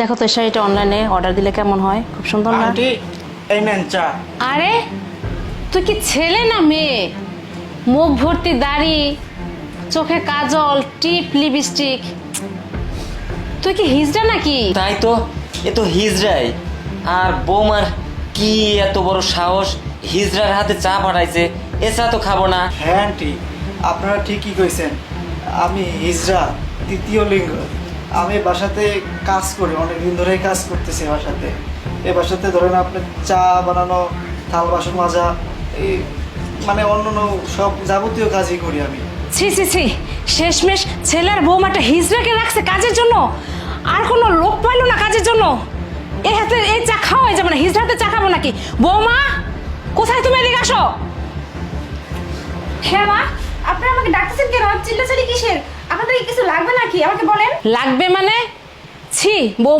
দেখো তো এই শাড়িটা অনলাইনে অর্ডার দিলে কেমন হয়, খুব সুন্দর না? আন্টি এই নেন চা। আরে তুই কি ছেলে না মেয়ে? মুখ ভর্তি দাড়ি, চোখে কাজল, টিপ, লিপস্টিক, তুই কি হিজড়া নাকি? তাই তো, এ তো হিজড়াই। আর বৌমার কি এত বড় সাহস, হিজড়ার হাতে চা পাঠাইছে। এ চা তো খাবো না। হ্যাঁ আন্টি, আপনারা ঠিকই কইছেন। আমি হিজড়া, তৃতীয় লিঙ্গ। আমি বাসাতে কাজ করি, অনেকদিন ধরেই কাজ করতেছি বাসাতে। এই বাসাতে ধরেন আপনার চা বানানো, থাল বাসন মাজা, এই মানে অন্য সব যাবতীয় কাজই করি আমি। ছি ছি ছি, শেষমেশ ছেলের বৌমাটা হিজড়াকে রাখছে কাজের জন্য, আর কোনো লোক পাইলো না কাজের জন্য। এই হাতে এই চা খাওয়া যাবে না, হিজড়া হাতে চা খাবো নাকি? বৌমা কোথায়, তুমি এদিকে আসো। হ্যাঁ মা, আপনি আমাকে ডাকতেছেন কেন? চিল্লাচালি কিসের? আপনাদের কি কিছু লাগবে নাকি আমাকে বলেন। লাগবে মানে? ছি বৌমা।